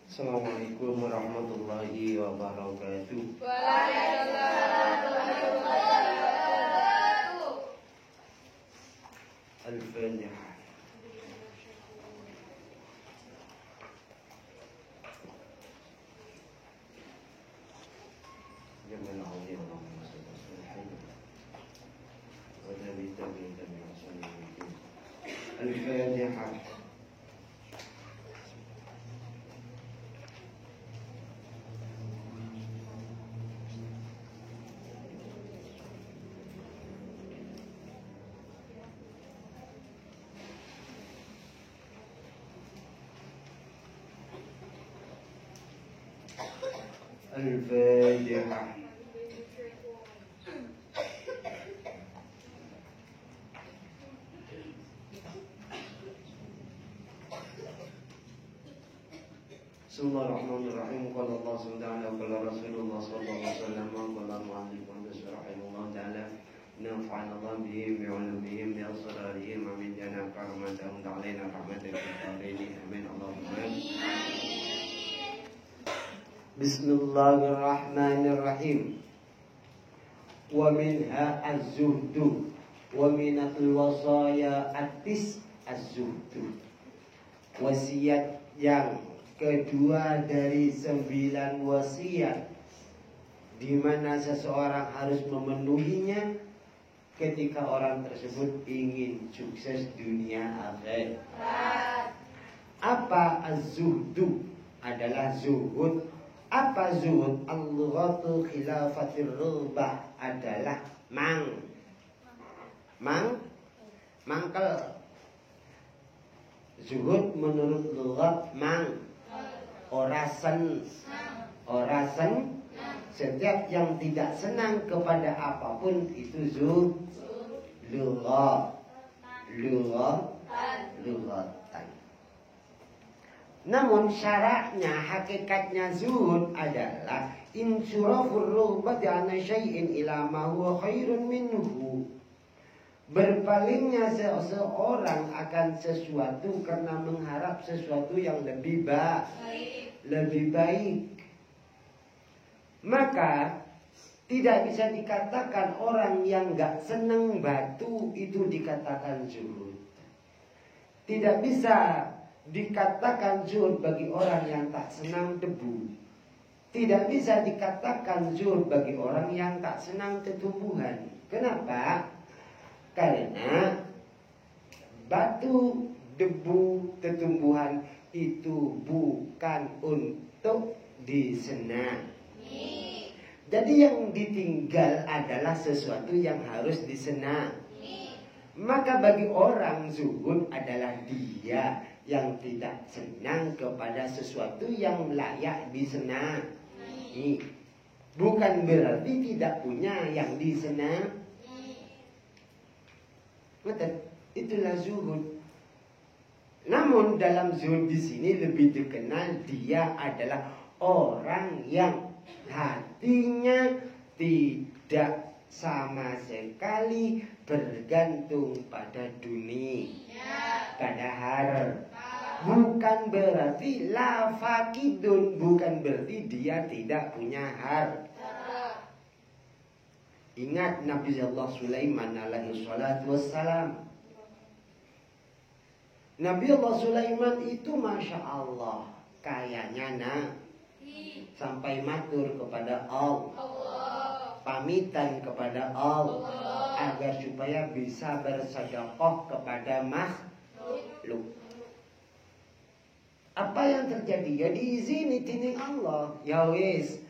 Assalamualaikum warahmatullahi wabarakatuh. Waalaikumsalam warahmatullahi wabarakatuh. Al-Fatihah. Jamal Allah Allahumma salli wa nabi tabi'in tabi'in sallallahu. Al-Fatihah. Al-Fatihah. Bismillahirrahmanirrahim. Qala Allah subhanahu wa ta'ala, qala Rasulullah sallallahu alaihi wasallam, qala mu'allif rahimahullah ta'ala, nafa'ana Allah bihim bi'ulumihim bi asrarihim wa min jana rahmatahum ta'alaina rahmatan fid amin Allahumma Bismillahirrahmanirrahim. Wa minha az-zuhdu wa minatul wasaya atis az-zuhdu. Wasiat yang kedua dari 9 wasiat di mana seseorang harus memenuhinya ketika orang tersebut ingin sukses dunia akhirat. Apa az-zuhdu? Adalah zuhud. Apa zuhud? Al-lughatu khilafatir rubah, adalah mangkel. Zuhud menurut lughat orasen. Setiap yang tidak senang kepada apapun itu zuhud. Lughatan. Namun syaratnya, hakikatnya zuhud adalah insurafur rughbati an syai'in ila ma huwa khairun minhu. Berpalingnya seseorang akan sesuatu karena mengharap sesuatu yang lebih baik. Maka tidak bisa dikatakan orang yang gak senang batu itu dikatakan zuhud. Tidak bisa dikatakan zuhud bagi orang yang tak senang debu. Tidak bisa dikatakan zuhud bagi orang yang tak senang tumbuhan. Kenapa? Karena batu, debu, tumbuhan itu bukan untuk disenang. Jadi yang ditinggal adalah sesuatu yang harus disenang. Maka bagi orang zuhud adalah dia yang tidak senang kepada sesuatu yang layak disenang. Bukan berarti tidak punya yang disenang. Itulah zuhud. Namun dalam zuhud di sini lebih dikenal dia adalah orang yang hatinya tidak sama sekali bergantung pada dunia, pada harta. Bukan berarti la fakidun, bukan berarti dia tidak punya harta. Ingat Nabi Allah Sulaiman alaihi salatu wassalam. Nabi Allah Sulaiman itu Masya Allah kayanya sampai matur kepada Allah, pamitan kepada Allah agar supaya bisa bersedekah kepada makhluk. Apa yang terjadi? Ya diizini tining Allah. Ya wis,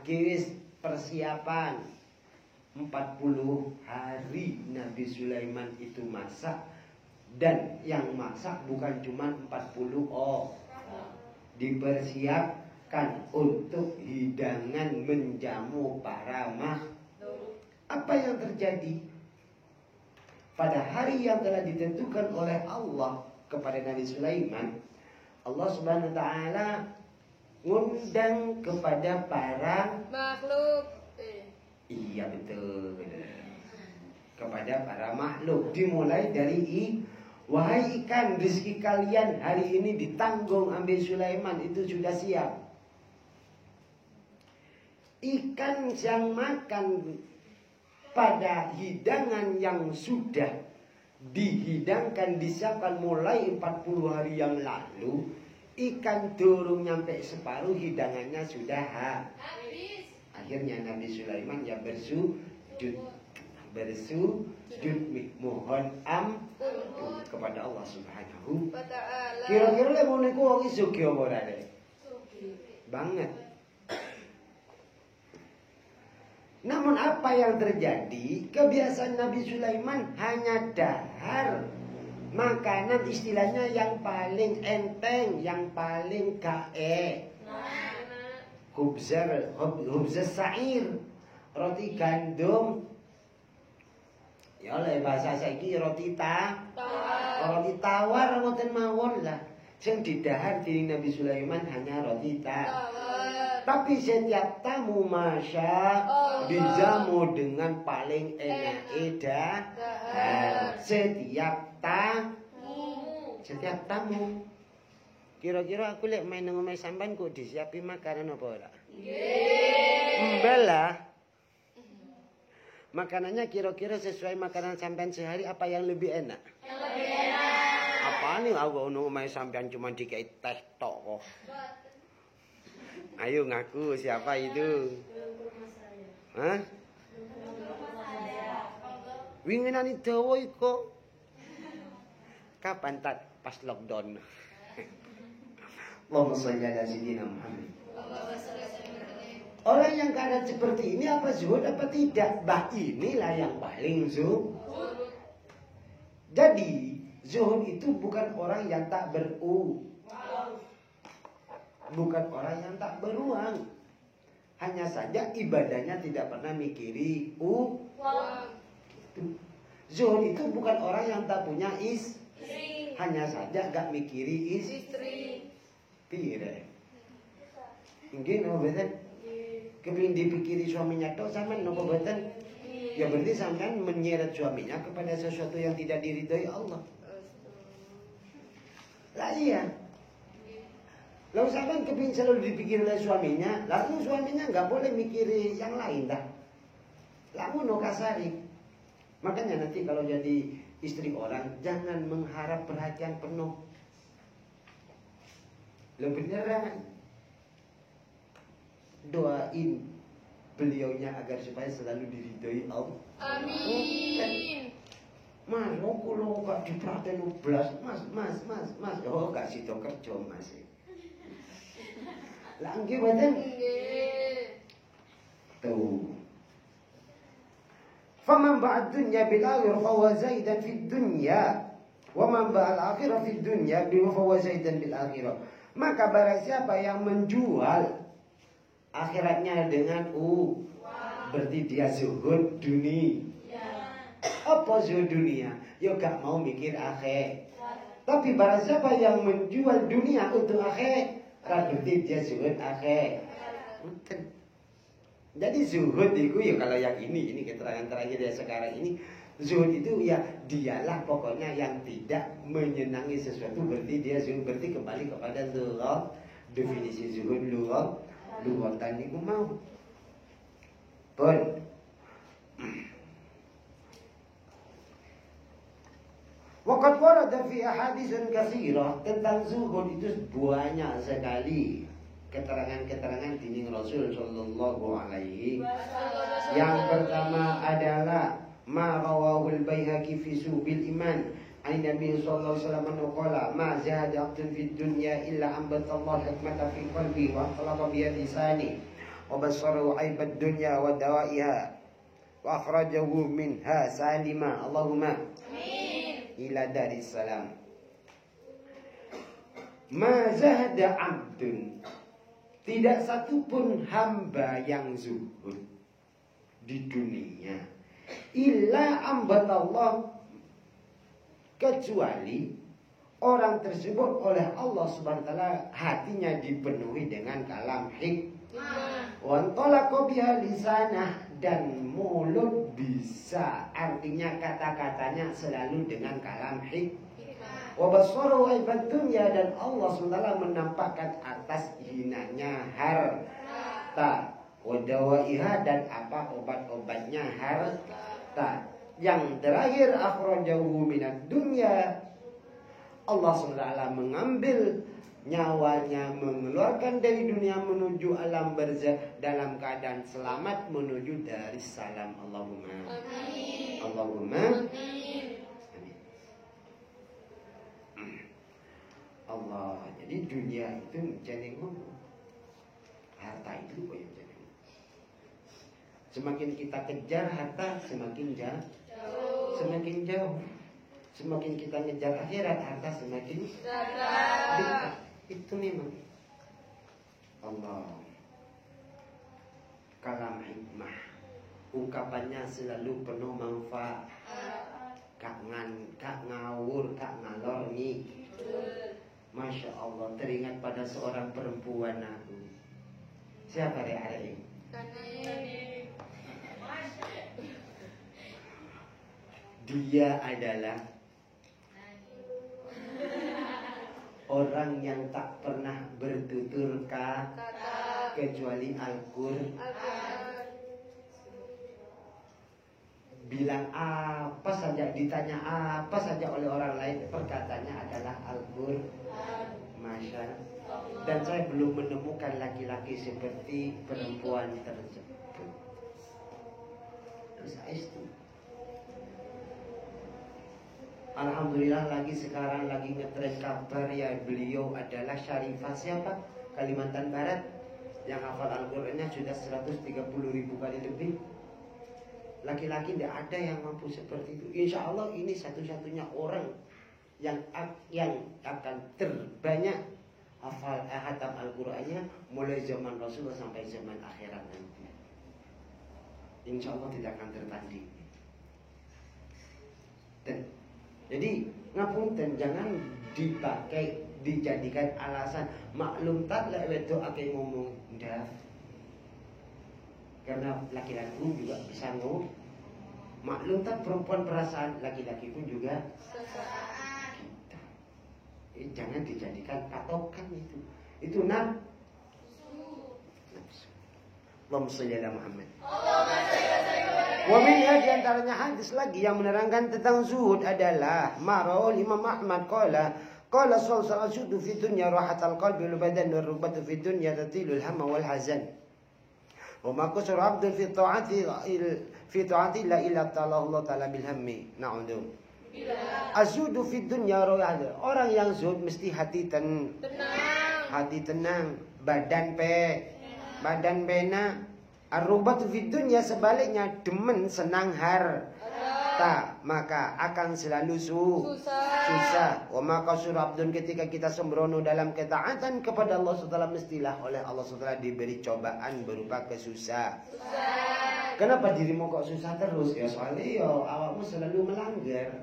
wis persiapan 40 hari Nabi Sulaiman itu masak. Dan yang masak bukan cuma 40 orang. Dipersiapkan untuk hidangan menjamu para makhluk. Apa yang terjadi? Pada hari yang telah ditentukan oleh Allah kepada Nabi Sulaiman, Allah Subhanahu wa taala ngundang kepada para makhluk. Iya betul. Kepada para makhluk, dimulai dari Wahai ikan, rezeki kalian hari ini ditanggung ambil Sulaiman, itu sudah siap. Ikan yang makan pada hidangan yang sudah dihidangkan, disiapkan mulai 40 hari yang lalu, ikan turun nyampe separuh, hidangannya sudah habis. Akhirnya Nabi Sulaiman ya bersujud mohon ampun kepada Allah Subhanahu wa ta'ala. Kira-kira lek ngono iku wong sugih apa ora, Dek? Banget. Namun apa yang terjadi? Kebiasaan Nabi Sulaiman hanya dahar makanan istilahnya yang paling enteng, yang paling gae. Khubzar sa'ir, roti gandum. Ya oleh bahasa saiki roti tawar ngoten mawon lah. Sing didahar dening Nabi Sulaiman hanya roti tawar. Tapi setiap tamu masya dijamu dengan paling enak dahar. Setiap tamu. Kira-kira aku lek main nang omahe sampean kok disiapi makanan apa ora? Nggih. Mbah. Makanannya kira-kira sesuai makanan sampean sehari, apa yang lebih enak? Yang lebih enak. Apa nih aku ono omahe sampean cuma dikai teh tok kok. Ayo ngaku siapa itu? Hah? Winginane dawa iku. Kapan tak pas lockdown? Allahumma shalli ala sayyidina Muhammad. Orang yang keadaan seperti ini apa zuhud apa tidak? Bah inilah yang paling zuhud. Jadi zuhud itu bukan orang yang tak bukan orang yang tak beruang. Hanya saja ibadahnya tidak pernah mikiri uang. Zuhud itu bukan orang yang tak punya istri. Hanya saja gak mikiri istri. Pire. Mungkin betul. Kepingin dipikiri suaminya tok sampean nopo boten? Ya berarti sampean menyeret suaminya kepada sesuatu yang tidak diridhoi Allah. Lah iya. Lalu sampean kepingin selalu dipikir oleh suaminya, lalu suaminya nggak boleh mikiri yang lain dah. Lalu no kasari. Makanya nanti kalau jadi istri orang jangan mengharap perhatian penuh. Lo beneran. Doain beliaunya agar supaya selalu diridhoi Allah. Amin. Mas, kalau gak diperhatiin belas, mas. Oh, gak situ kerja mas. Lah nggih mboten? Nggih. Tuh. Faman ba'ad dunya bil akhirah fa huwa zaidan fid dunya. Wa man ba'al akhirah fid dunya bi fa huwa zaidan bil akhirah. Maka barang siapa yang menjual akhiratnya dengan berarti dia zuhud dunia. Apa zuhud dunia? Ya gak mau mikir akhir. Tapi barang siapa yang menjual dunia untuk akhir, berarti dia zuhud akhir. Jadi zuhud itu ya kalau yang ini keterangan terakhir ya sekarang ini, zuhud itu ya dialah pokoknya yang tidak menyenangi sesuatu, berarti dia zuhud. Berarti kembali kepada lugah, definisi zuhud lughatan niku mau. Pun. Waqad warada fi ahaditsin katsirah tentang zuhud itu banyak sekali keterangan-keterangan dinding Rasul sallallahu alaihi wasallam. Yang pertama adalah ma rawahul Baihaqi fi Subil Iman. An Nabi sallallahu alaihi wasallam qala ma zahada 'abdun fid dunya illa ambatallahu hikmata fi qalbi wa talaqa bi lisani wa basarahu 'aibad dunya wa dawaiha wa akhrajahu minha salima. Allahumma amin. Ila daris salam. Ma zahada 'abdun, tidak satupun hamba yang zuhud di dunia illa ambatallahu, kecuali orang tersebut oleh Allah Subhanahu wa taala hatinya dipenuhi dengan kalam hikmah. Wa antalaqa biha lisanah, dan mulut bisa, artinya kata-katanya selalu dengan kalam hikmah. Wa basarahu aibad dunya, dan Allah SWT menampakkan atas hinanya harta. Wa dawaiha, dan apa obat-obatnya harta. Yang terakhir akhrajahu minad dunya, Allah SWT mengambil nyawanya, mengeluarkan dari dunia menuju alam barzakh dalam keadaan selamat menuju dari salam. Allahumma amin. Allahumma amin. Allah. Jadi dunia itu menjadi ngomong, harta itu yang jadi. Semakin kita kejar harta, semakin jauh. Semakin jauh. Semakin kita ngejar akhirat, harta semakin dekat. Itu memang Allah. Kalam hikmah, ungkapannya selalu penuh manfaat. Kak ngawur, kak ngalor nih. Masya Allah, teringat pada seorang perempuan aku. Siapa dia ini? Dia adalah orang yang tak pernah bertutur kata kecuali Al-Qur'an. Bilang apa saja, ditanya apa saja oleh orang lain, perkataannya adalah Al-Qur'an. Masya Allah. Dan saya belum menemukan laki-laki seperti perempuan tersebut. Terus itu. Alhamdulillah lagi sekarang lagi ngetren kabar ya, beliau adalah Syarifah siapa? Kalimantan Barat, yang hafal Al-Qur'annya sudah 130.000 kali lebih. Laki-laki tidak ada yang mampu seperti itu. Insya Allah ini satu-satunya orang yang akan terbanyak hafal hatam Al-Qur'annya mulai zaman Rasulullah sampai zaman akhirat nanti. Insya Allah tidak akan tertanding. Jadi ngapunten, jangan dipakai, dijadikan alasan maklum tak lek wedok akeh ngomong ndak. Karena laki-laki pun juga bisa ngomong. Maklum tak perempuan perasaan, laki-laki pun juga gitu. Jangan dijadikan patokan itu. Itu nafsu. Allahumma shalli ala Muhammad. Wa minha, di antaranya hadis lagi yang menerangkan tentang zuhud adalah marul Imam Ahmad qala sallallahu alaihi fi dunya rahatal qalbi wal badan wal rubatu fi dunya tatilul hamma wal hazan. Wa ma qasara 'abdun fi ta'ati la illa Allah ta'ala bil hammi. Na'udzu. Azudu fi dunya rahatal. Orang yang zuhud mesti hati tenang. Hati tenang, badan pena. Ar-rubatu fid dunya, sebaliknya demen senang harta, maka akan selalu susah. Wa maka surah abdun, ketika kita sembrono dalam ketaatan kepada Allah SWT, mestilah oleh Allah SWT diberi cobaan berupa kesusahan. Kenapa dirimu kok susah terus? Ya soalnya awakmu selalu melanggar.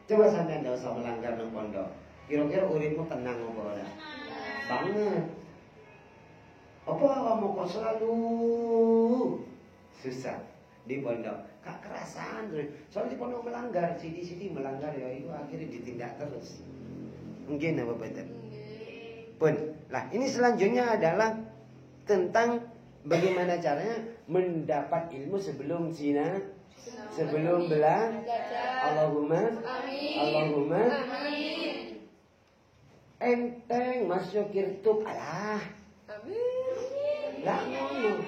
Coba sampai tidak usah melanggar nang pondok. Kira-kira uripmu tenang apa ora? Banget. Apa kamu kok selalu susah di pondok? Kak kerasan terus. Soalnya di pondok melanggar, sidi melanggar ya, itu akhirnya ditindak terus. Mungkin apa betul? Pun. Lah, ini selanjutnya adalah tentang bagaimana caranya mendapat ilmu sebelum zina, sebelum belajar. Allahumma amin. Allahumma amin. Enteng masuk YouTube, alah. Amin. Lah ngono.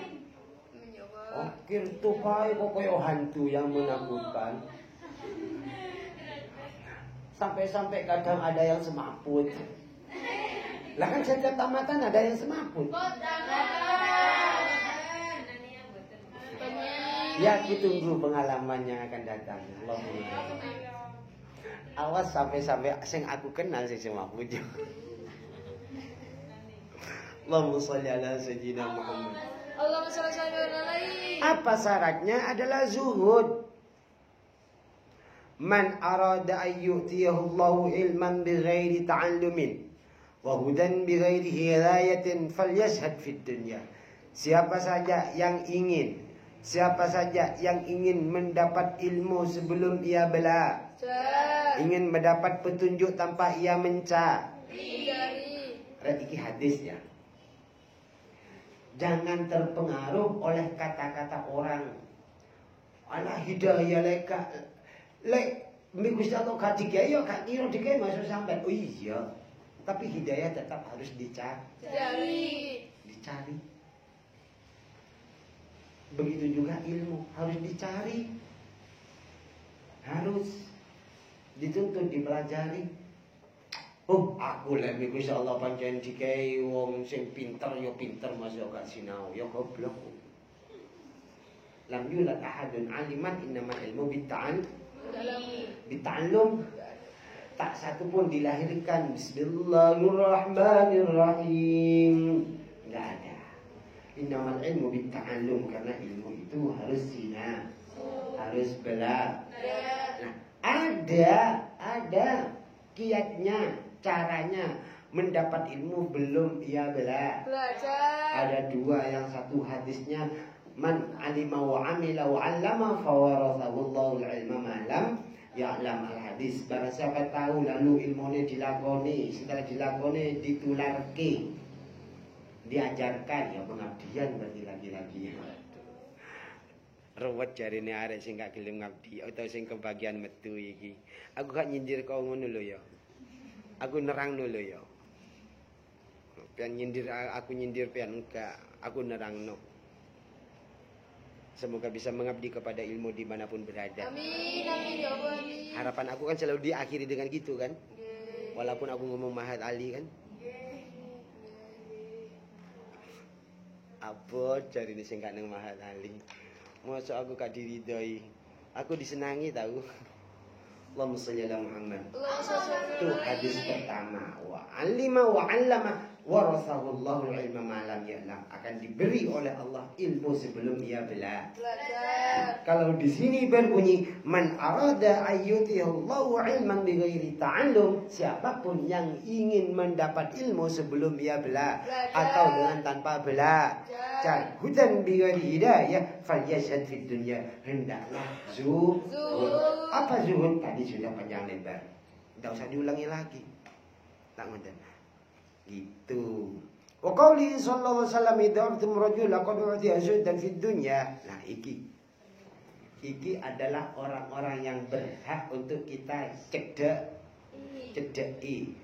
Okir tuh kai kok koyo hantu yang menakutkan. Sampai-sampai kadang ada yang semaput. Lah kan setiap tamatan ada yang semaput. Ya kita tunggu pengalamannya akan datang. Awas sampai-sampai sing aku kenal sing semaput. Allahumma shalli ala sayyidina Muhammad. Allahumma shalli alaihi. Apa syaratnya? Adalah zuhud. Man arada an yu'tiyahu Allahu ilman bighairi ta'allumin wa hudan bighairi hidayatin falyashhad fid dunya. Siapa saja yang ingin mendapat ilmu sebelum ia belajar, Ingin mendapat petunjuk tanpa ia mencari. Iki hadis ya. Jangan terpengaruh oleh kata-kata orang. Alah hidayah leka lek Gusti Allah gak digawe ya gak kira digawe masuk sampean. Oh iya. Tapi hidayah tetap harus dicari. Begitu juga ilmu harus dicari. Harus dituntut, dipelajari. Oh, aku lek Gusti Allah pancen digawe wong sing pinter ya pinter masuk gak sinau ya goblok. Lam yulad ahadun aliman innamal ilmu bita'allum. Tak satu pun dilahirkan Bismillahirrahmanirrahim. Enggak ada. Innamal ilmu bita'allum, karena ilmu itu harus harus belajar. Nah, ada kiatnya, caranya mendapat ilmu belum ia belajar. Ada dua, yang satu hadisnya man alima wa amila wa 'allama fa warathahu Allahu al-'ilma ma lam ya'lam al-hadis. Barang siapa tahu lalu ilmunya dilakoni, setelah dilakoni ditularke, diajarkan, ya pengabdian berarti lagi-lagi. Ruwet jarine arek sing gak gelem ngabdi atau sing kebagian metu iki. Aku gak nyindir kau ngono lho ya. Aku nerangno lho ya. Pian nyindir aku nyindir pian enggak, aku nerangno. Semoga bisa mengabdi kepada ilmu dimanapun berada. Amin, amin ya Allah. Amin. Harapan aku kan selalu diakhiri dengan gitu kan. Walaupun aku ngomong Mahat Ali kan. Apa cari ini sing gak nang Mahat Ali. Masa aku gak diridhoi. Aku disenangi tahu. Allahumma sholli ala Muhammad. Itu hadis pertama. Wa 'allima wa 'allama warasahu Allahu al-'ilma ma lam ya'lam. Akan diberi oleh Allah ilmu sebelum ia belajar. Kalau di sini berbunyi man arada ayyutihullahu 'ilman bighairi ta'allum, siapapun yang ingin mendapat ilmu sebelum ia belajar atau dengan tanpa belajar, hudan bighairi hidayah falyashhad fid dunya, hendaklah zuhud. Apa zuhud? Tadi sudah panjang lebar. Tidak usah diulangi lagi. Tak ngoten. Gitu. Wa qauli sallallahu alaihi wasallam idha'tum rajul laqad u'tiya zuhdan fid dunya. Nah, iki adalah orang-orang yang berhak untuk kita cedeki.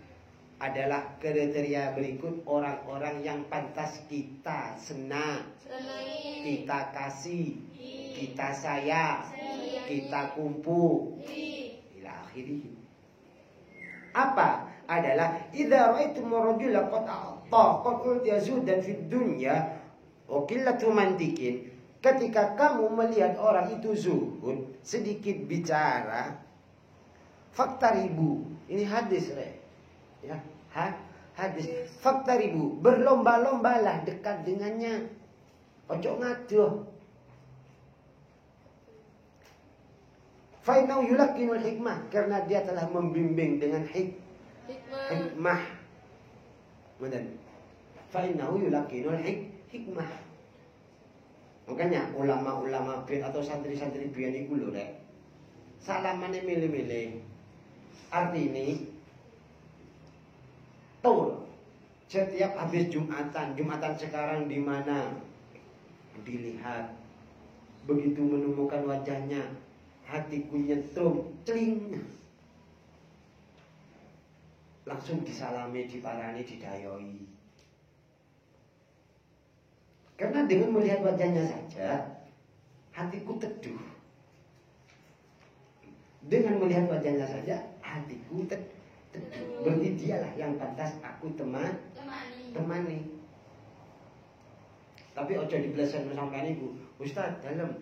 Adalah kriteria berikut orang-orang yang pantas kita senang, kita kasih, kita sayang, kita kumpul. Ila akhirih. Apa? Adalah idza ra'aitum rajula qad utiya zuhdan fid dunya wa qillatu mantiqin. Ketika kamu melihat orang itu zuhud, sedikit bicara, faktaribu. Ini hadis, ya, hadis. Faktaribu, berlomba-lombalah dekat dengannya. Ojo ngaduh. Fainau yulakinul hikmah, karena dia telah membimbing dengan hikmah. Kemudian fainau yulakinul hikmah. Makanya ulama-ulama biyen atau santri-santri biyen iku lho rek. Salamane milih-milih. Artinya tuh setiap habis Jumatan sekarang di mana dilihat, begitu menemukan wajahnya, hatiku nyetrum, celing. Langsung disalami, diparani, didayoi. Karena dengan melihat wajahnya saja, hatiku teduh. Dengan melihat wajahnya saja, hatiku teduh. Berarti dialah yang pantas aku temani. Tapi ojo dibelasan sampean iku, Ustaz, dalam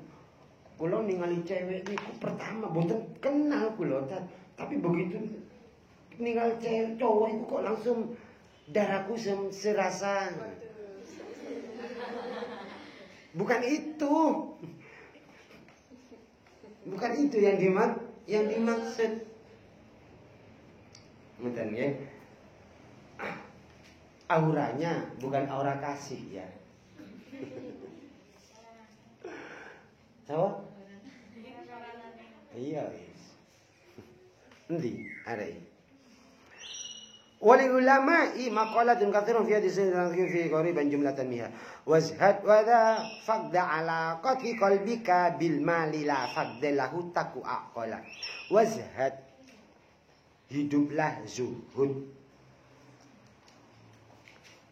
kula ningali cewek niku pertama boten kenal kula, tapi begitu ningali cewek cowok itu kok langsung darahku serasa. Bukan itu yang dimaksud. Mungkin ya. Auranya bukan aura kasih ya. Apa? Iya, Endi arek. Wali ulama'i maqalatun katsirun fi hadis fi qariban jumlatan minha. Wazhad wa dha faqda alaqati qalbika bil mali la faqda lahu taku aqala. Wazhad, hiduplah zuhud.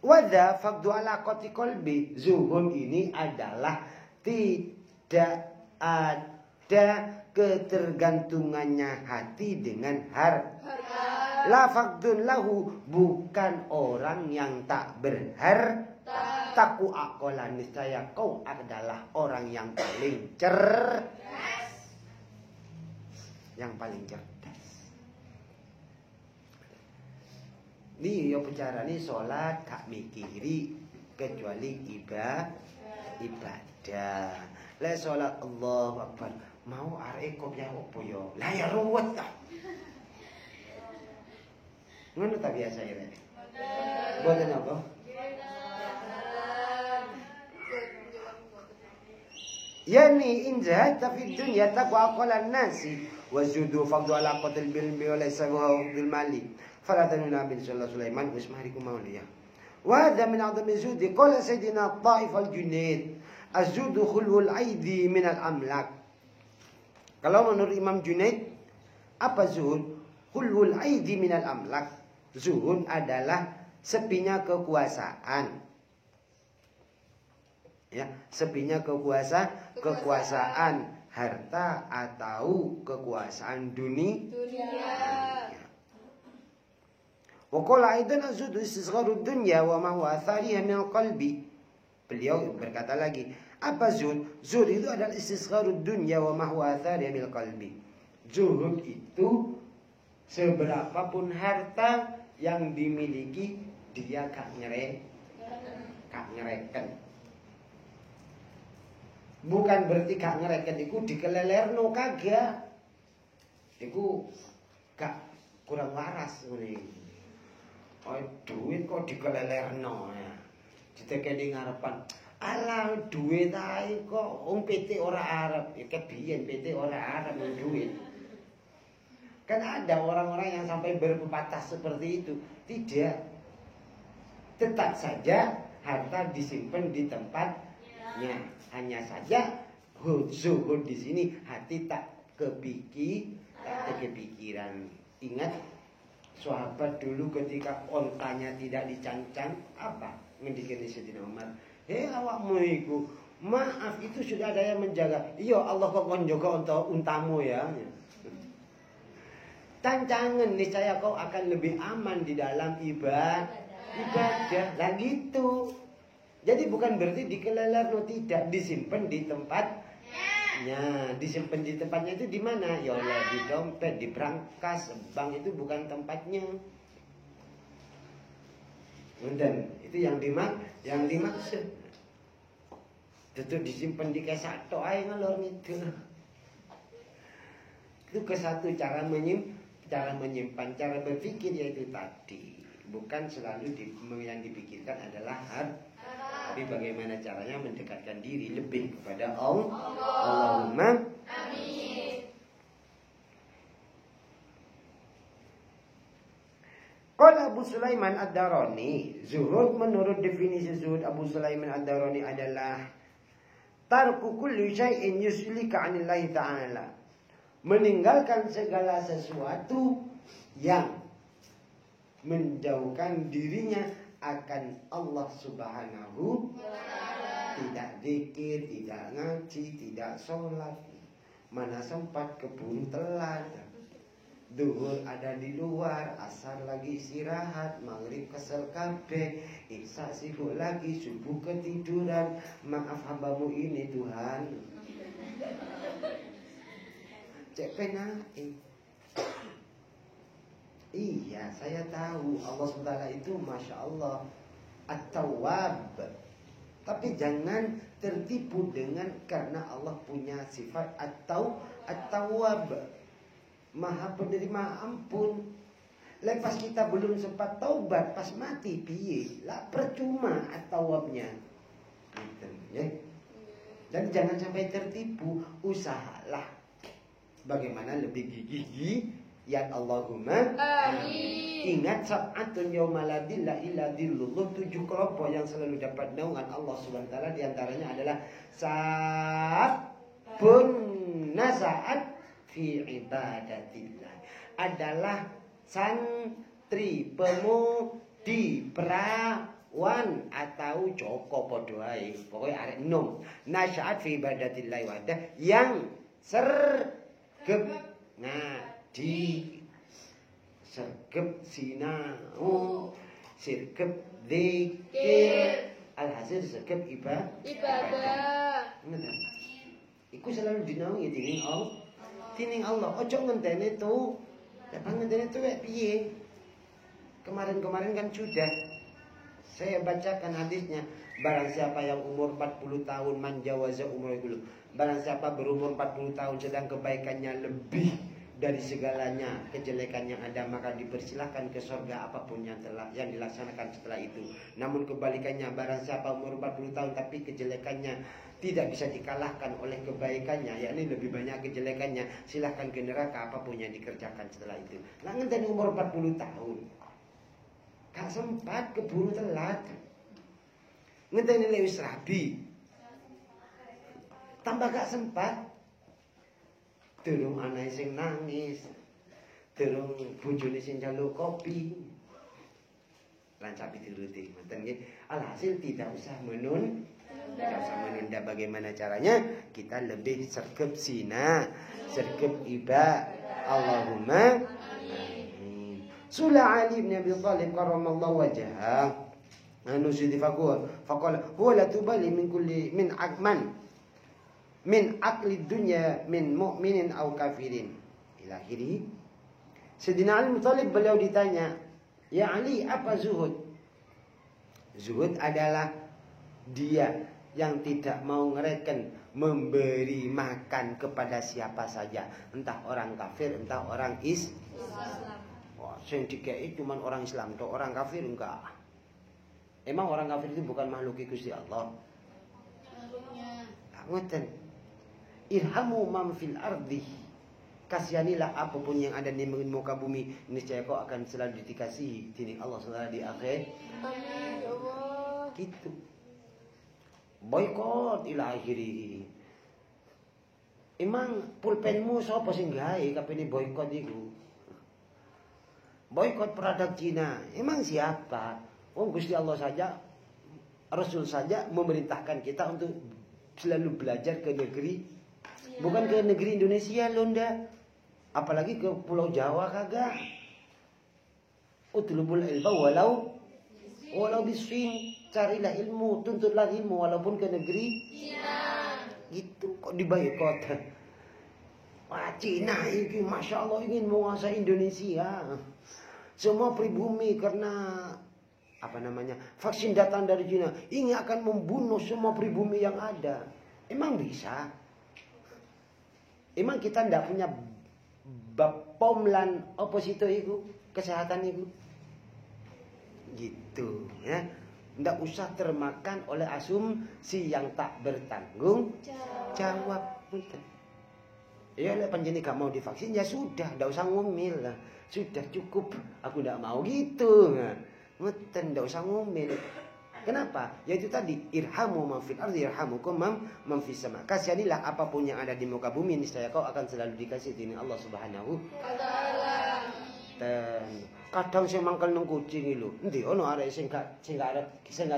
Wadha faqdu alaqati qalbi, zuhud ini adalah tidak ada ketergantungannya hati dengan harta. La faqdun lahu, bukan orang yang tak berharta. Taku aqala, niscaya kau adalah orang yang paling cerdas. Yang paling cerdas. Ini yo bicara nih sholat gak mikiri kecuali ibadah. Le sholat Allahu Akbar, mau arek kopiah opo yo? Lah ya ruwet ta. Ngono ta biasa ya. Boten apa? Yani in zahadta fid dunya taqwa aqalan nasi wazudu faqdu ala qatil bil laysa bil mali. Faradana Nabi sallallahu alaihi wasallam usmahrikum mauliya. Wa hadha min a'zami zudi qala sayyidina Taif al-Junaid az-zudu khulwul aidi min al-amlak. Kalau menurut Imam Junaid, apa zuhud? Khulwul aidi min al-amlak. Zuhud adalah sepinya kekuasaan. Ya, sepinya kekuasaan harta atau kekuasaan dunia. Wa qala aidan az-zuhdu istisgharud dunya wa ma huwa athariha min qalbi. Beliau berkata lagi, apa zuhud? Zuhud itu adalah istisgharud dunya wa ma huwa athariha min qalbi. Zuhud itu seberapapun harta yang dimiliki dia gak ngereken. Bukan berarti gak ngereken iku dikelelerno kagak. Iku gak kurang waras ngene. Oh, duit kok dikelelerno ya. Ditekeni ngarepan. Alah duit ae kok wong PT ora arep. Ya kebiyen PT ora arep duit. Kan ada orang-orang yang sampai berpepatah seperti itu. Tidak. Tetap saja harta disimpan di tempatnya. Hanya saja zuhud di sini hati tak kepikiran. Ingat sahabat dulu ketika ontanya tidak dicancang, apa ngendikane Sayyidina Umar? Awakmu iku, maaf itu sudah ada yang menjaga. Iya Allah kok kon jaga untamu ya. Tancangan niscaya kau akan lebih aman di dalam ibadah. Lah gitu. Jadi bukan berarti dikelelerno, tidak, disimpan di tempatnya. Disimpan di tempatnya itu di mana? Ya oleh di dompet, di brankas, bank itu bukan tempatnya. Dan itu yang dimaksud. Itu disimpan di kesak tok ae ngalor itu. Itu ke satu cara menyimpan, cara berpikir yaitu tadi. Bukan selalu yang dipikirkan adalah tapi bagaimana caranya mendekatkan diri lebih kepada Allah. Allahumma amin. Qala Abu Sulaiman Ad-Darani, zuhud menurut definisi zuhud Abu Sulaiman Ad-Darani adalah tarku kulli syai'in yuslika 'anillahi ta'ala. Meninggalkan segala sesuatu yang menjauhkan dirinya akan Allah Subhanahu. Tidak zikir, tidak ngaji, tidak sholat. Mana sempat kebun telat. Duhur ada di luar, asar lagi istirahat, maghrib kesel kabeh, isya sibuk lagi, subuh ketiduran. Maaf hambamu ini Tuhan. Cek penai. Iya, saya tahu Allah SWT itu Masya Allah At-Tawwab. Tapi jangan tertipu dengan karena Allah punya sifat At-Tawwab, Maha penerima ampun. Lepas kita belum sempat taubat, pas mati piye? Lah percuma At-Tawwabnya. Gitu, ya. Dan jangan sampai tertipu. Usahalah bagaimana lebih gigih Ya Allahumma Amin. Ingat sab'atun yawma la dilla illa dillullah, 7 kelompok yang selalu dapat naungan Allah Subhanahu wa taala, di antaranya adalah sabun nasaat fi ibadatillah, adalah santri, pemudi, perawan atau joko podoai, pokoknya arek nom nasaat fi ibadatillah wadah, yang sergep ngaji, sergep sinau, sergep zikir, alhasil sergep ibadah. Ngoten. Iku selalu dinaungi dening Allah. Ojo ngenteni tuh. Lah ngenteni tuh piye? Kemarin-kemarin kan sudah saya bacakan hadisnya. Barang siapa yang umur 40 tahun manjawaza umur dulu. Barang siapa berumur 40 tahun sedang kebaikannya lebih dari segalanya kejelekan yang ada, maka dipersilahkan ke surga apapun yang dilaksanakan setelah itu. Namun kebalikannya, barang siapa umur 40 tahun tapi kejelekannya tidak bisa dikalahkan oleh kebaikannya, yakni lebih banyak kejelekannya, silahkan ke neraka apapun yang dikerjakan setelah itu. Lah ngenteni umur 40 tahun gak sempat, keburu telat. Ngenteni lewis rabi tambah gak sempat. Durung anake sing nangis, durung bojone sing njaluk kopi. Lan sapi turuti ngoten nggih. Alhasil tidak usah menunda. Bagaimana caranya? Kita lebih sergap sina, sergap iba. Allahumma amin. Sula Ali bin Abi Thalib karramallahu wajhah. Nusidi faqala huwa la tubali min kulli min akman min akli dunya min mu'minin au kafirin ila akhirih. Sayyidina Ali bin Thalib beliau ditanya, "Ya Ali, apa zuhud?" Zuhud adalah dia yang tidak mau ngereken memberi makan kepada siapa saja, entah orang kafir, entah orang Islam. Wah, sing dikei cuman orang Islam, toh orang kafir enggak. Emang orang kafir itu bukan makhluk Gusti Allah? Ngoten. Irhamu man fil ardi. Kasihanilah apapun yang ada di muka bumi, niscaya kau akan selalu dikasihi di Allah SWT di akhir. Amin ya Allah. Gitu. Boykot ila akhiri. Emang pulpenmu sapa sing gawe kapene boykot iku? Boykot produk Cina. Emang siapa? Oh, Gusti Allah saja, Rasul saja memerintahkan kita untuk selalu belajar ke negeri, bukan ke negeri Indonesia Londa, apalagi ke Pulau Jawa kagak. Utlubul ilma walau bisin, carilah ilmu, tuntutlah ilmu walaupun ke negeri Cina. Gitu kok diboykot. Wah, Cina ini masya Allah ingin menguasai Indonesia. Semua pribumi karena vaksin datang dari Cina, ini akan membunuh semua pribumi yang ada. Emang bisa? Emang kita ndak punya bapomlan oposito itu, kesehatan itu? Gitu ya. Ndak usah termakan oleh asumsi yang tak bertanggung jawab. Ya lek panjenengan gak mau divaksin ya sudah, ndak usah ngomel lah. Sudah cukup, aku ndak mau gitu. Ngeten, ndak usah ngomel. Kenapa? Yaitu tadi, irhamu man fil ardi yarhamukum man fis sama. Kasihanilah apapun yang ada di muka bumi, niscaya kau akan selalu dikasihi oleh Allah Subhanahu wa taala. Kadang sing mangkel nang kucing iki lho. Endi ono arek sing gak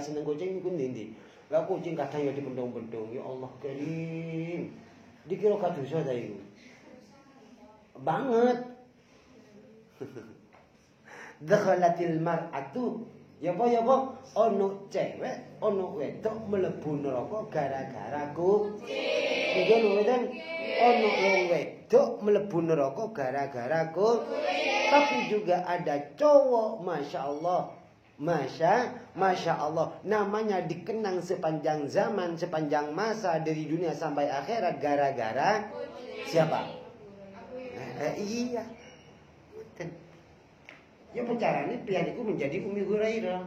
seneng kucing iku ndi? Lah kucing kadang ya dipendong-pendong. Ya Allah Karim. Dikira gak dosa ta iku. Banget. Dakhalatil mar'atu ya apa ono cewek ono wedok mlebu neraka gara-gara kucing. Nggih mboten? Ono wong wedok mlebu neraka gara-gara kucing. Tapi juga ada cowok Masya Allah namanya dikenang sepanjang zaman, sepanjang masa dari dunia sampai akhirat gara-gara siapa? Iya. Ya pacarane piyaniku menjadi Umi Hurairah.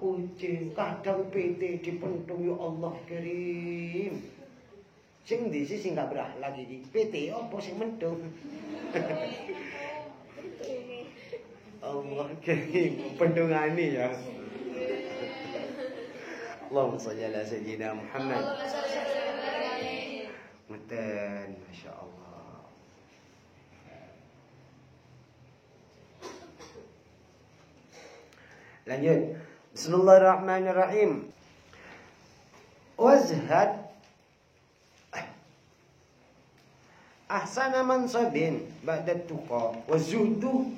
Kucing kadang PT dipendung ya Allah Karim. Sing ndi sih sing gak berakhlak iki? PT opo sing mendung? Allah karim pendungane ya. Allahumma shalli ala sayyidina Muhammad. Muten, Masya Allah. Lanjut. Bismillahirrahmanirrahim. Wazhad ahsana mansabin ba'da tuqa wa zuhdu.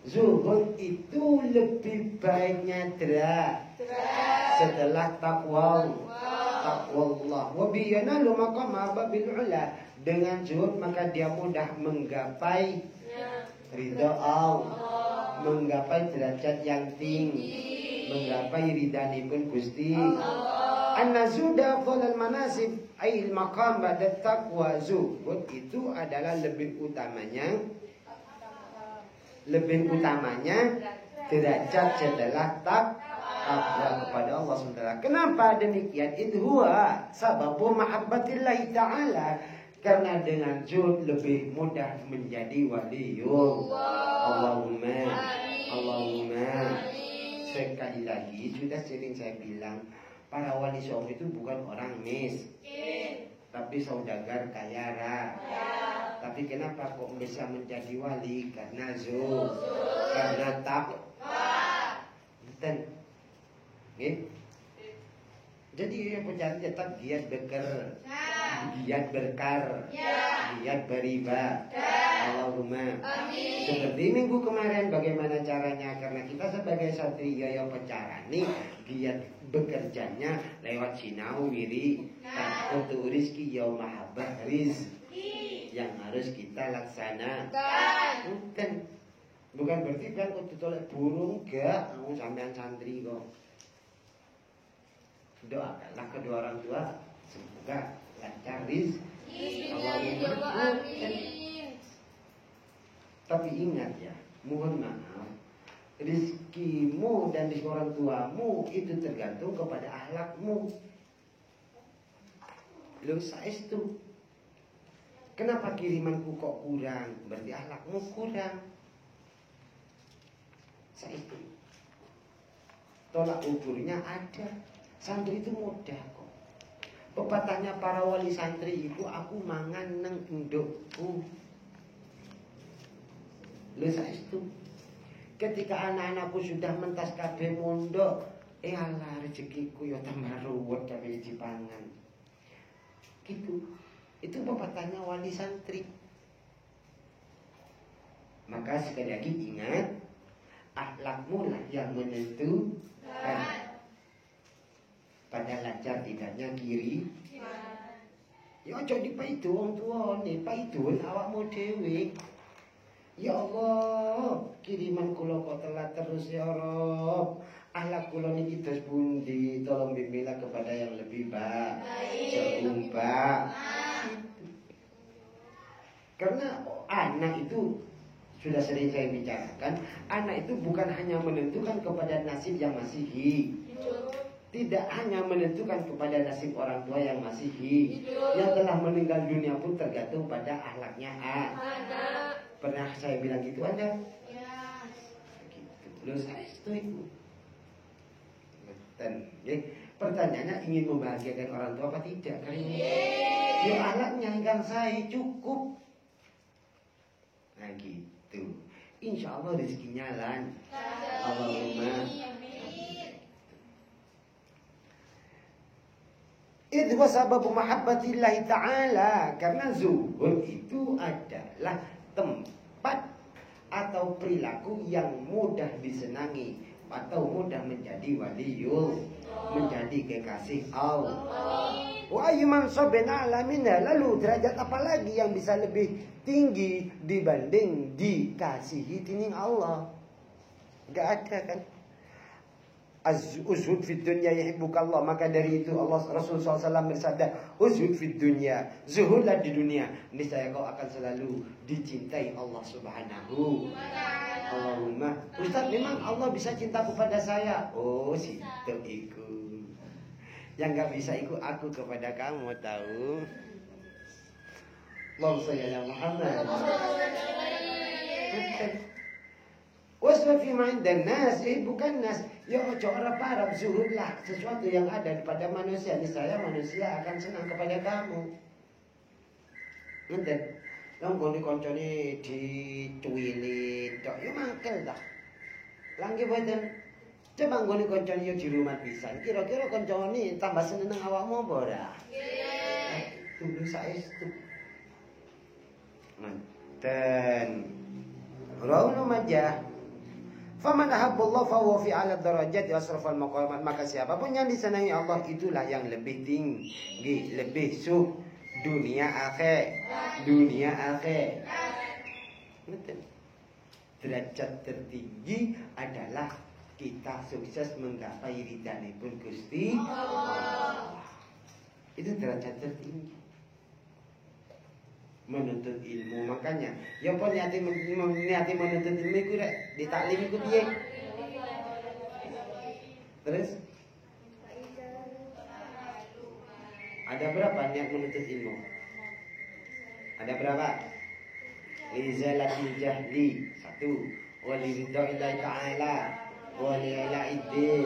Zuhud itu lebih baiknya setelah takwa Allah. Wa biyana lu maqama babil ula. Dengan zuhud maka dia mudah menggapai ridha Allah, menggapai derajat yang tinggi, menggapai ridhanipun Gusti. An-nazuda afdhalul manasib ai maqam ba'da taqwa. Zuhud itu adalah lebih utamanya derajat setelah takwa kepada Allah SWT. Kenapa demikian? Itu huwa sababu mahabbatillahi ta'ala. Karena dengan zuhud lebih mudah menjadi waliullah. Allahumma. Sekali lagi sudah sering saya bilang, para wali songo itu bukan orang miskin, tapi saudagar kaya raya. Tapi kenapa kok bisa menjadi wali? Karena zuhud, karena takwa. Betul. Jadi yang mencari tetap giat giat berkar, giat beribadah. Allahumma. Seperti minggu kemarin bagaimana caranya? Karena kita sebagai satria yang pecarani giat bekerjanya lewat sinau wiri untuk rizki yaum mahabbah rizki yang harus kita laksanakan. Bukan berarti kan untuk tolak burung gak mau sampean santri kok. Doakanlah kedua orang tua semoga lancar rizki. Allahumma. Tapi ingat ya, mohon maaf, rizkimu dan rizki orang tuamu itu tergantung kepada akhlakmu. Lu saestu. Kenapa kirimanku kok kurang? Berarti akhlakmu kurang. Saestu. Tolak ukurnya ada. Santri itu mudah kok. Pepatahnya para wali santri itu, aku mangan neng indukku. Lu saestu. Ketika anak-anakku sudah mentas kabeh mondok, alah rezekiku ya tambah ruwet kabeh dipangan. Gitu. Itu pepatahnya wali santri. Maka sekali lagi ingat, akhlakmu lah yang menentukan pada lancar tidaknya kiri. Ya aja dipaidu wong tuane, paidun awakmu dhewe. Ya Allah, kiriman kula kok telat terus ya Rabb. Akhlak kula niki dos pundi? Tolong bimbinglah kepada yang lebih baik. Karena anak itu sudah sering saya bicarakan, anak itu bukan hanya menentukan kepada nasib yang masih hidup. Tidak hanya menentukan kepada nasib orang tua yang masih hidup. Yang telah meninggal dunia pun tergantung pada akhlaknya anak. Pernah saya bilang gitu ada? Ya. Gitu. Lu saya setuju. Dan pertanyaannya ingin membahagiakan orang tua apa tidak? Karena ya akhlaknya yang saya cukup. Nah gitu. Insya Allah rezekinya Allahumma. Itu sababu mahabbatillahi ta'ala. Karena zuhud itu adalah tempat atau perilaku yang mudah disenangi atau mudah menjadi waliul, menjadi kekasih Allah. Wa ayyuman sabena alamina. Lalu derajat apa lagi yang bisa lebih tinggi dibanding dikasihi tining Allah? Gak ada kan? Uzhud fid dunya yuhibbukallah. Maka dari itu Allah Rasulullah SAW bersabda, uzhud fid dunya, zuhudlah di dunia, niscaya kau akan selalu dicintai Allah Subhanahu. Allahumma. Ustaz, memang Allah bisa cinta kepada saya? Oh, situ iku. Yang gak bisa ikut aku kepada kamu tahu. Allahumma sholli ala Muhammad. Waswa fi ma'indan nas, bukan nas. Ya ojo ora parab zuhudlah sesuatu yang ada pada manusia. Niscaya manusia akan senang kepada kamu. Ngeten. Lang gone kancane dicuwili tok ya mangkel dah. Langge boten. Coba gone kancane yo di rumah pisan. Kira-kira kancane tambah seneng awakmu apa ora? Nggih. Tunggu saestu. Ngeten. Rawu majah. Faman ahabballah fa huwa fi ala darajat wa asrafal maqamat, maka siapapun yang disenangi Allah itulah yang lebih tinggi, lebih dunia akhir. Derajat tertinggi adalah kita sukses menggapai ridhanipun Gusti Allah. Itu derajat tertinggi. Menuntut ilmu, makanya ya pun niati menuntut ilmu iku rek ditaklim iku piye? Terus ada berapa niat menuntut ilmu? Ada berapa? Izalatil jahli 1, waliridha'illahi ta'ala walilaiddin.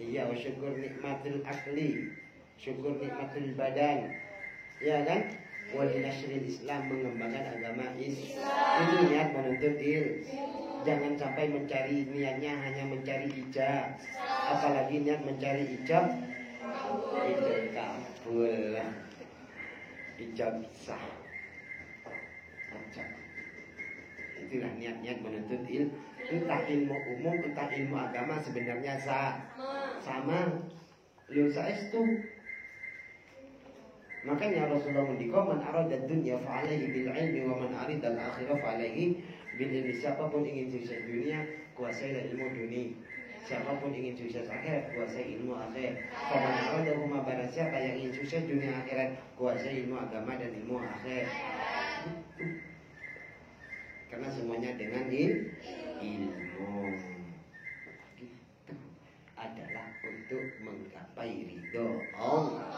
Iya, wa syukur nikmatul akli, syukur nikmatul badan. Ya kan? Wali nasril Islam, mengembangkan agama Islam. Itu niat menuntut ilmu. Jangan sampai mencari niatnya hanya mencari ijab. Apalagi niat mencari ijab kabul. Ijab sah. Itulah niat-niat menuntut ilmu. Entah ilmu umum, entah ilmu agama sebenarnya sama. Lu saestu. Makanya Rasulullah mendikau man arada dunya fa alaihi bil ilmi wa man arada al akhirah fa alaihi bil ilmi. Siapapun ingin sukses dunia, kuasai ilmu dunia. Siapapun ingin sukses akhirat, kuasai ilmu akhirat. Faman arada huma, barang siapa yang ingin sukses dunia akhirat, kuasai ilmu agama dan ilmu akhirat. Karena semuanya dengan ilmu adalah untuk menggapai ridho Allah.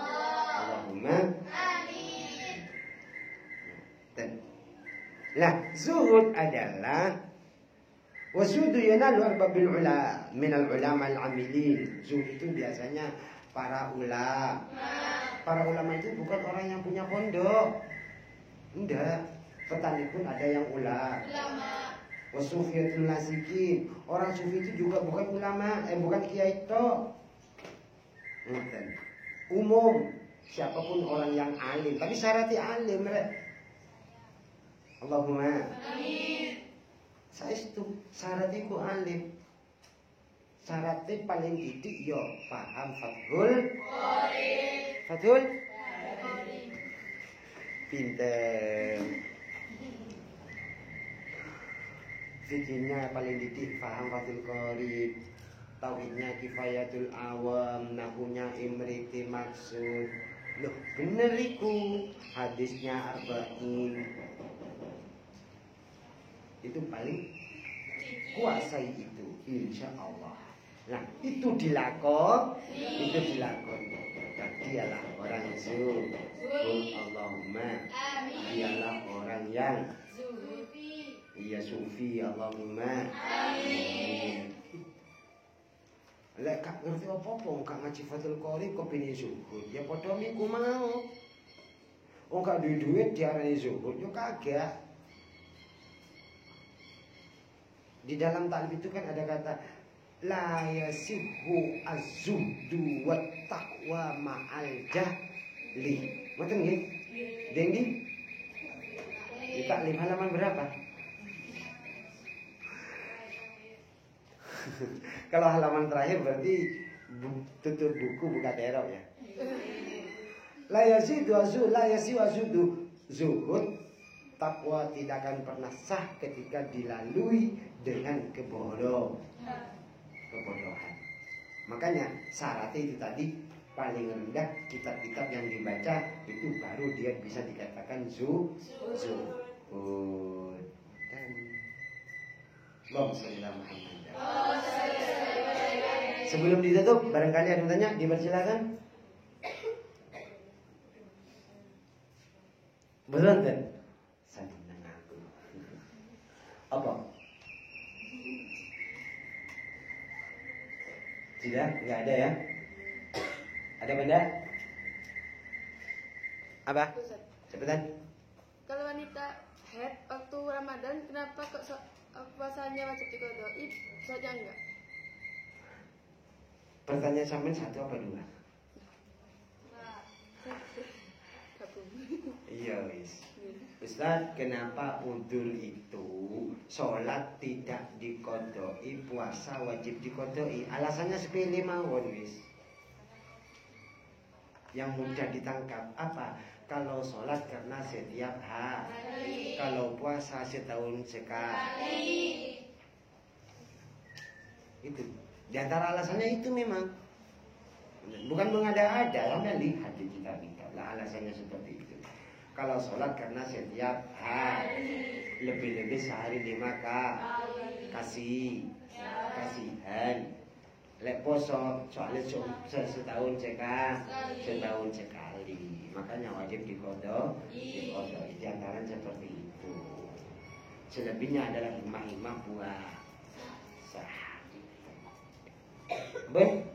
Allahumma amin. Nah, zuhud adalah wasudu yanalu arbabil ula minal ulama al-amilin. Zuhud itu biasanya para ulama. Para ulama itu bukan orang yang punya pondok. Enggak. Petani pun ada yang ulama. Wasufiyatul nasikin. Orang sufi itu juga bukan ulama, bukan kiai tok. Umum, siapapun orang yang alim, tapi syaratnya alim, Allahumma amin. Saestu syaratnya ku alim. Syaratnya paling didik yo paham Fathul Qorib. Fathul Qorib. Pinter. Fikihnya paling didik paham Fathul Qorib. Tauhidnya kifayatul awam, nahunya imriti maksud. Loh, bener iku. Hadisnya arba'in. Itu paling kuasai itu, insya Allah. Nah, itu dilakon. Dialah orang zuhud. Allahumma dialah orang yang iya sufi. Allahumma amin. Lek gak ngerti apa-apa, gak ngaji Fathul Qorib kok pini zuhud. Ya padha miku mau. Wong gak duwe duit diarani zuhud, yo kagak. Di dalam ta'lib itu kan ada kata la yasihu az-zuhdu wat taqwa ma'al jahli. Ngoten nggih? Dengdi? Di ta'lib halaman berapa? Kalau halaman terakhir berarti tutup buku buka terok ya. La yasidu zuhud, takwa tidak akan pernah sah ketika dilalui dengan kebodohan. Makanya syaratnya itu tadi paling rendah, kitab-kitab yang dibaca itu baru dia bisa dikatakan zuhud. Dan Allahumma sholli ala Muhammad. Sebelum ditutup, barangkali ada yang tanya, dipersilakan. Betul kan? Seneng aku. Apa? Tidak, nggak ada ya? Ada benda? Apa? Ustaz, Cepetan. kalau wanita haid waktu Ramadan, kenapa kok puasanya wajib diqodoi, sholatnya enggak? Pertanyaan sampean satu apa dua? Gabung. Iya wis. Ustaz, kenapa udur itu sholat tidak dikodoi, puasa wajib dikodoi? Alasannya sepele mawon wis. Yang mudah ditangkap apa? Kalau sholat karena setiap hari, kalau puasa setahun sekali. Itu. Di antara alasannya itu memang. Bukan mengada-ada, Anda lihat di kitab-kitab lah alasannya seperti itu. Kalau sholat karena setiap hari, lebih-lebih sehari 5 kasihan. Lek poso soalnya setahun sekali. Makanya wajib dikodok. Di antaranya seperti itu. Selebihnya adalah himah-himah puasa. Baik.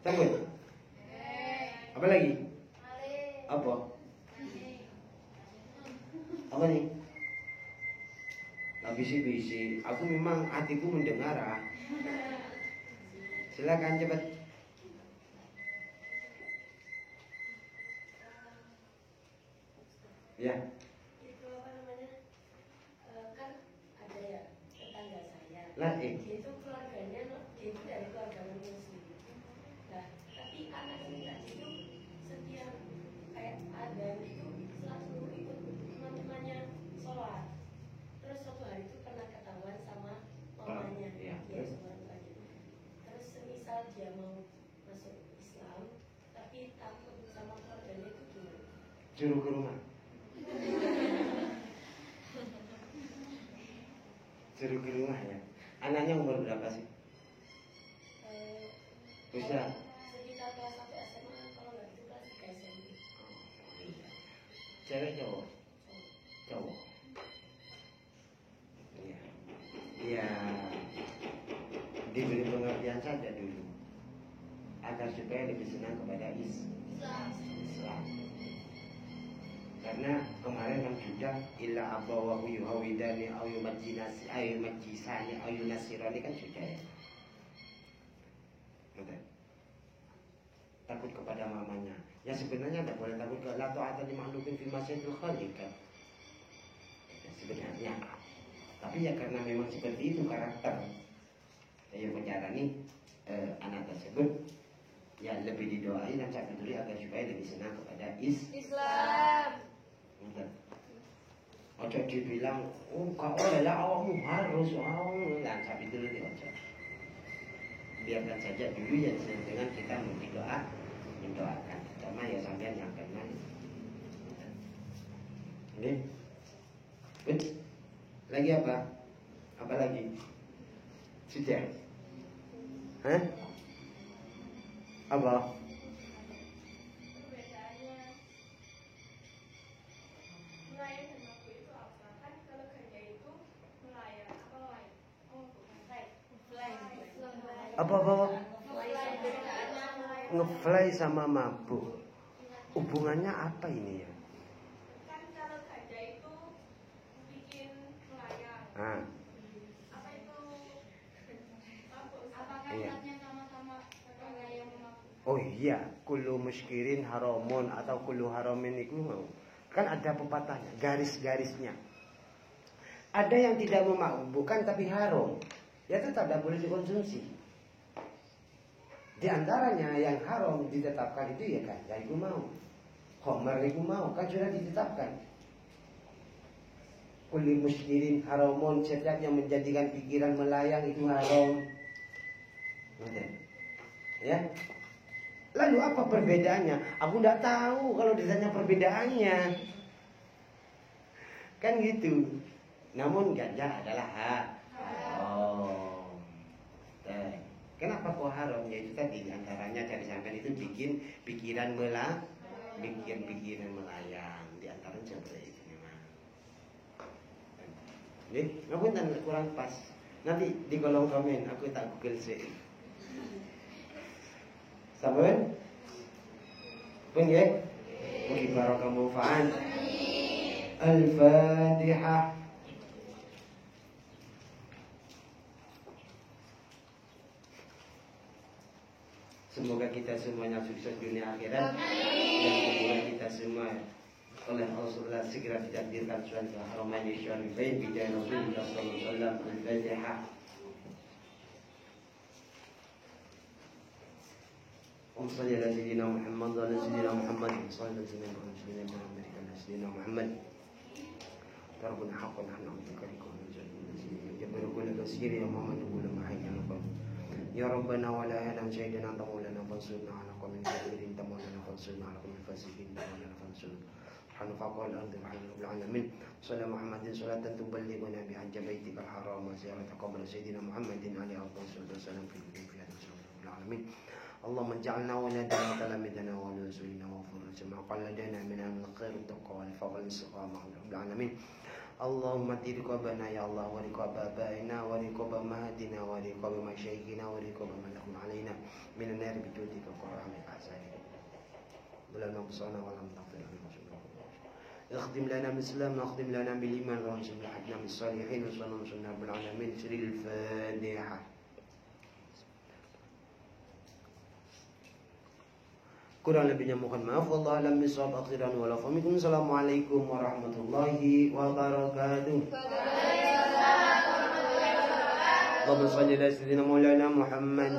Sambut. Apa lagi? Apa? Apa nih? Nah, bisi-bisi. Aku memang hatiku mendengar. Silakan cepat. Ya. Itu apa namanya? Kan ada ya tetangga saya. Lah, Dia itu keluarganya, dia itu dari keluarga muslim. Nah, tapi anaknya dia itu setiap kayak ada itu selalu ikut teman-temannya sholat. Terus suatu hari itu pernah ketahuan sama mamanya, Iya. dia sholat lagi. Terus semisal dia mau masuk Islam, tapi takut sama keluarganya itu gimana? Suruh ke rumah. Suruh ke rumah ya. Anaknya umur berapa sih? Bisa. Sekitar kelas 1 SMA, kalau nggak itu kelas 3 SMP. Cewek cowok? Cowok. Iya. Iya. Diberi pengertian saja dulu. Agar supaya lebih senang kepada Islam. Karena kemarin kan sudah illa abawahu yuhawidani au yumajjinasi au yumajjisani au yunasirani kan sudah ya. Betul. Takut kepada mamanya. Ya sebenarnya tidak boleh takut ke la ta'ata li makhluqin fi ma'siyatil khaliq kan. Ya, sebenarnya. Tapi ya karena memang seperti itu karakter yang menjalani anak tersebut, ya lebih didoain dan saya peduli agar supaya lebih senang kepada Islam. Enggak. Ojo dibilang, oh kau adalah awakmu harus dan sapi dulu nih ojo. Biarkan saja dulu ya dengan kita mendoakan. Cuma ya sampean yang kena. Ini, lagi apa? Apa lagi? Sudah. Hah? Apa? Apa? Ngefly sama mabuk. Hubungannya apa ini ya? Kan kalau ganja itu bikin melayang. Apa itu? Apa kaitannya sama-sama yang memabuk? Oh iya, kullu muskirin haramun atau kullu haramin itu mau. Kan ada pepatahnya, garis-garisnya. Ada yang tidak memabukkan tapi haram. Ya tetap tidak boleh dikonsumsi. Di antaranya yang haram ditetapkan itu ya kan, ya itu mau. Homer itu mau, kan sudah ditetapkan. Kulli muskirin haramun, setiap yang menjadikan pikiran melayang itu haram. Ya. Lalu apa perbedaannya? Aku tidak tahu kalau ditanya perbedaannya. Kan gitu. Namun ganja adalah haram. Kenapa kok haram? Yaitu tadi antaranya dari sampean itu bikin pikiran bikin-bikinan melayang di antara seperti itu memang. Nih, ngapunten kurang pas. Nanti di kolom komen aku tak google sih. Saben? Pun ya? Mugi barokah manfaat. Al-Fatihah. Semoga kita semuanya sukses dunia akhirat dan semoga kita semua oleh Allah segera ditakdirkan surga Haramain Syarifain bi jahi Rasulullah sallallahu alaihi wasallam. Al-Fatihah. وصلى على سيدنا محمد وعلى سيدنا محمد وصلى على سيدنا محمد وعلى سيدنا محمد ربنا حقا نحن عبدك لكم جبر كل كثير يا محمد كل ما حينا نقم يا ربنا ولا هنا سيدنا انت مولانا فانصرنا على قوم الكافرين انت مولانا فانصرنا على قوم الفاسقين انت مولانا فانصرنا سبحان فوق الارض وحمد رب العالمين صلى محمد صلاة تبلغنا بحج بيتك الحرام وزيارة قبر سيدنا محمد عليه الصلاة والسلام في هذا رب العالمين اللهم اجعلنا ولدنا وتلامذنا ورسولنا وفرج ما قل لدينا من الخير والتقوى والفضل والاستقامة رب العالمين اللهم اتي رقابنا يا الله ورقاب آبائنا ورقاب أمهاتنا ورقاب مشايخنا ورقاب من لهم علينا من النار بجودك وكرامك أحسانك بلغنا بصرنا ولم تغفر لنا اخدم لنا بالإسلام واخدم لنا بالإيمان وانصر لحقنا بالصالحين وصلنا وصلنا رب العالمين سر الفاتحة. Kurang lebihnya mohon maaf. Wallahu a'lam bishawab. Akhiran wa lakum. Assalamualaikum warahmatullahi wabarakatuh. Allahumma shalli ala sayyidina Maulana Muhammad.